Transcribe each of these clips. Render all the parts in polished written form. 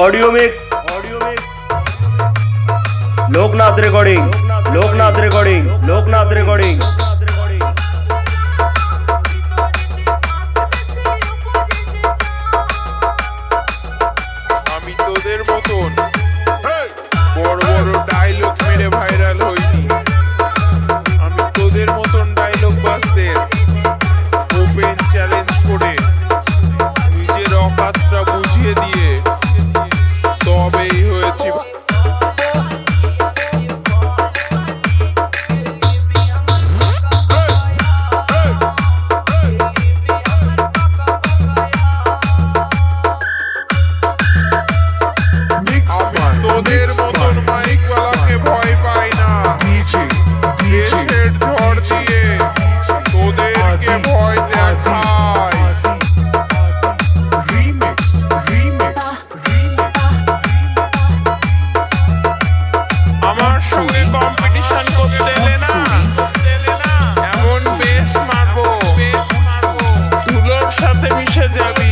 Audio mix Loknath recording Loknath recording Loknath recording আমি তোদের মতন বড় বড় ডায়লগ মেরে ভাইরাল হইনি। আমি তোদের মতন ডায়লগ বাজদের ওপেন চ্যালেঞ্জ করে নিজের অকাতটা বুঝিয়ে দিয়ে তবেই হয়েছি। তোদের মতন মাইকওয়ালাকে ভয় পাই না, দেশের ঝড় দিয়ে তোদেরকে ভয় দেখায়। আমার সঙ্গে কম্পিটিশন করতে এলে না, এমন বেশ মারবো ধুলোর সাথে মিশে যাবি।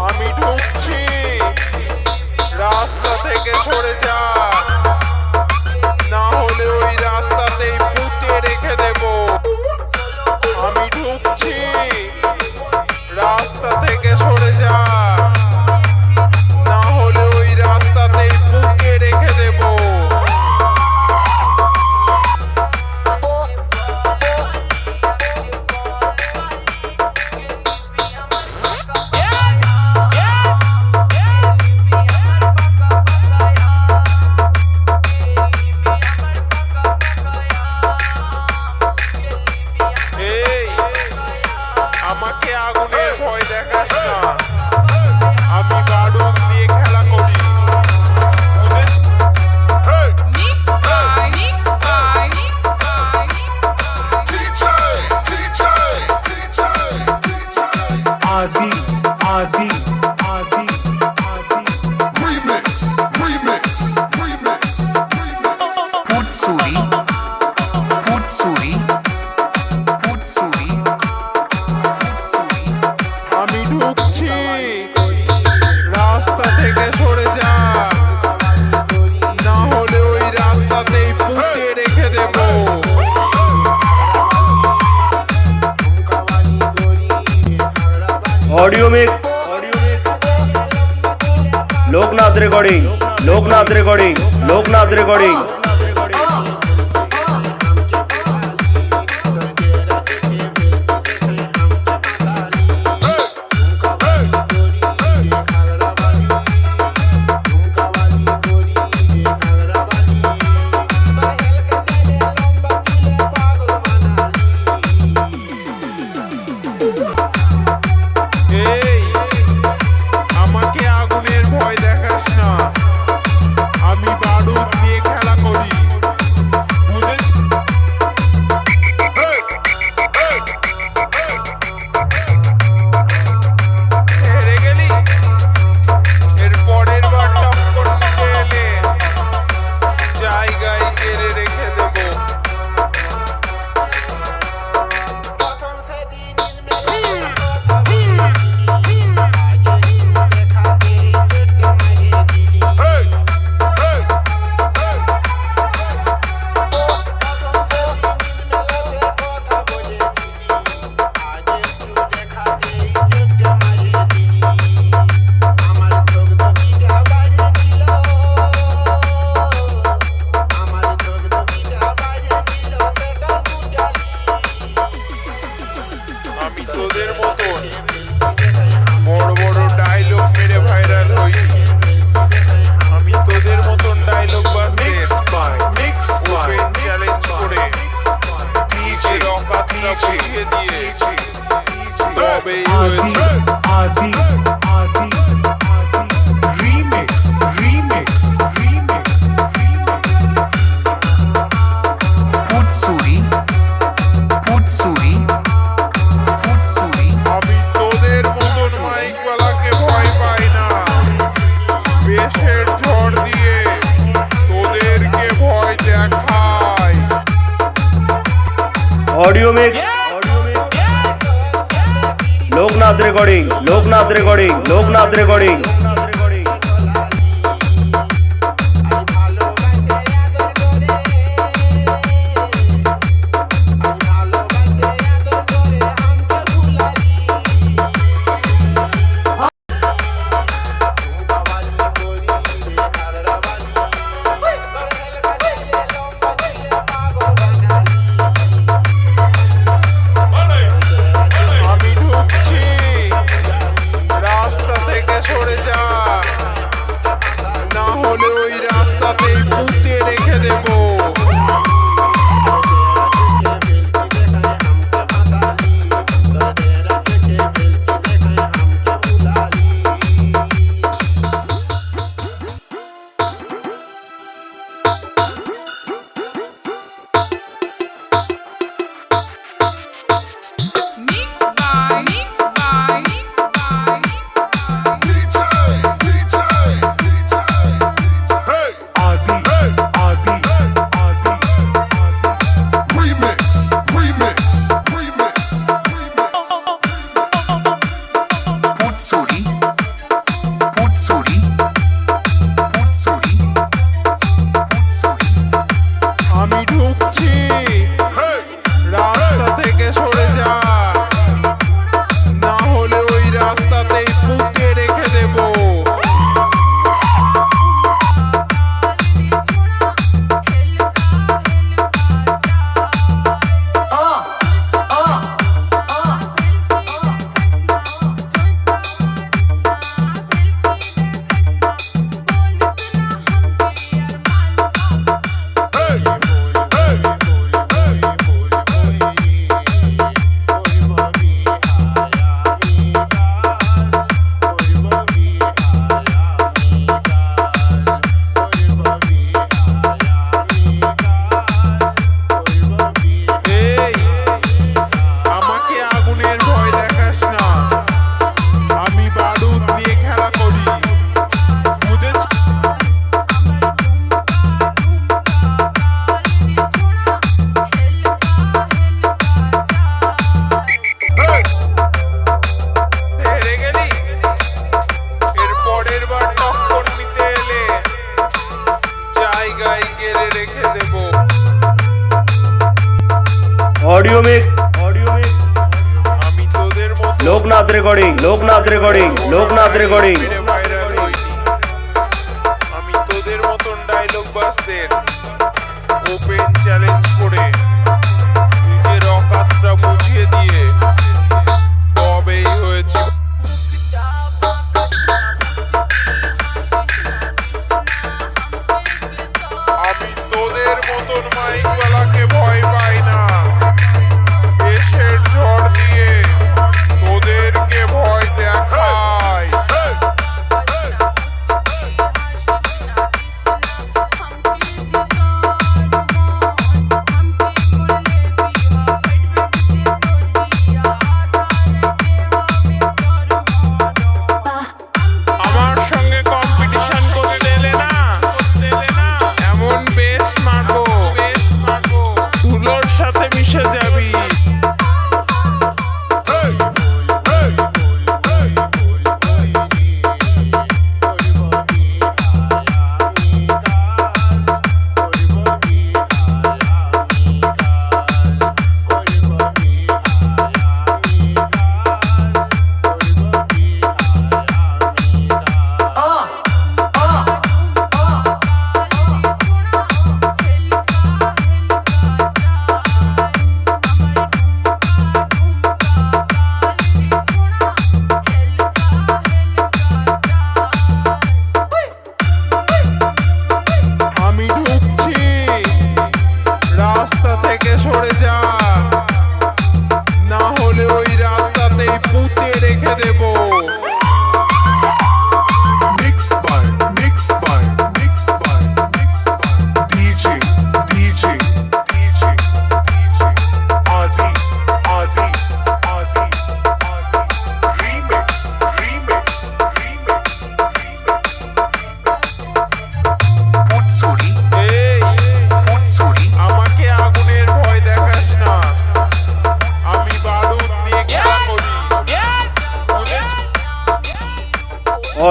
আমি ঢুকছি, রাস্তা থেকে সরে যা, না হলে ওই রাস্তাতেই পুঁতে রেখে দেব। আমি ঢুকছি, রাস্তা থেকে সরে যা, না হলে ওই রাস্তাতেই পুঁতে রেখে দেব। এই আমাকে আগুনের ভয় দেখাস না, আমি বারুদ দিয়ে খেলা করি। आदि आदि आदि आदि remix remix remix पुत्सुरी पुत्सुरी पुत्सुरी पुत्सुरी আমি ঢুকছি, রাস্তা থেকে সরে যা, না হলে ওই রাস্তাতেই পুঁতে রেখে দেব। Audio mix Loknath recording Loknath recording Loknath recording এই আমাকে আগুনের ভয় দেখাস না, আমি বারুদ দিয়ে খেলা করি। Audio mix Loknath recording Loknath recording Loknath recording আমি ঢুকছি, রাস্তা থেকে সরে যা, না হলে ওই রাস্তাতেই পুঁতে রেখে দেবো। আমি ঢুকছি, রাস্তা থেকে সরে যা, না হলে ওই রাস্তাতেই পুঁতে রেখে দেবো। এই, আমাকে আগুনের ভয় দেখাস না, আমি বারুদ দিয়ে খেলা করি, বুঝেছিস? হেরে গেলি, এর পরের বার টক্কর নিতে এলে জায়গায় গেড়ে রেখে দেবো। ऑडियो मिक्स আমি তোদের মতো Loknath recording Loknath recording Loknath recording মেরে ভাইরাল হইনি। আমি তোদের মতন ডায়লগ বাসদের ওপেন চ্যালেঞ্জ করে নিজের অকাতটা বুঝিয়ে দিয়ে তবেই হয়েছে। আমি তোদের মতন মাইকওয়ালাকে ভয় পাই না, দেশের ঝড় দিয়ে তোদেরকে ভয় দেখাই। আমার সঙ্গে কম্পিটিশন করতে এলে না, এমন বেশ মারবো, ধুলো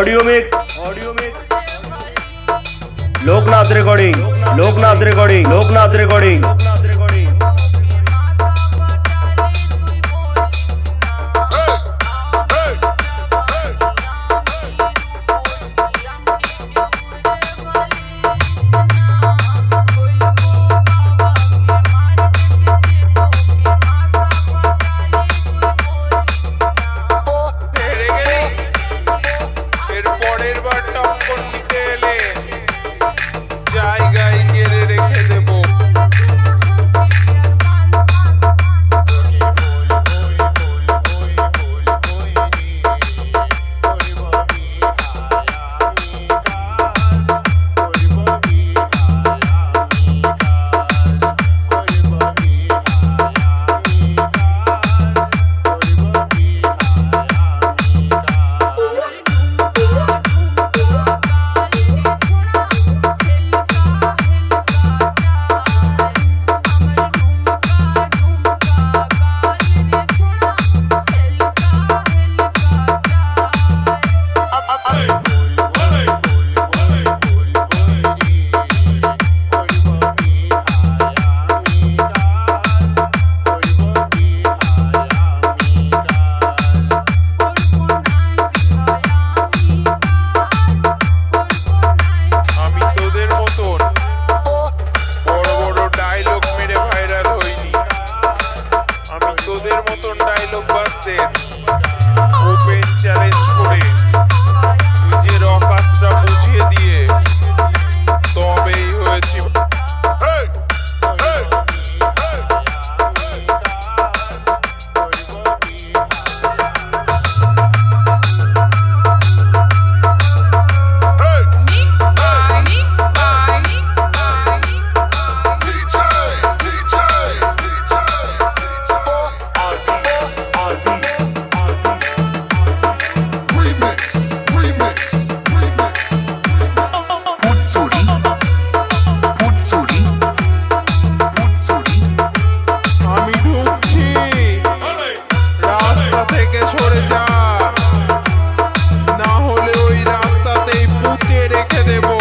audio mix Loknath recording Loknath recording Loknath recording হেরে গেলি এর পরের বার টক্কর নিতে এলে জায়গায় গেড়ে রেখে দেবো। আমি তোদের মতন বড় বড় ডায়লগ মেরে ভাইরাল হইনি। আমি তোদের মতন ডায়লগ বাজদের ওপেন চ্যালেঞ্জ করে নিজের অকাতটা বুঝিয়ে দিয়ে তবেই হয়েছি। আমি ঢুকছি, রাস্তা থেকে সরে যা, না হলে ওই রাস্তাতেই পুঁতে রেখে দেবো।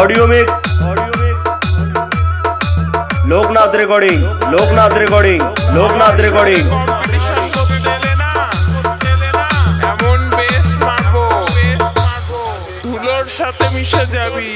Audio mix Loknath recording Loknath recording Loknath recording competition করতে এলে না এমন বেশ মারবো ধুলোর সাথে মিশে যাবি।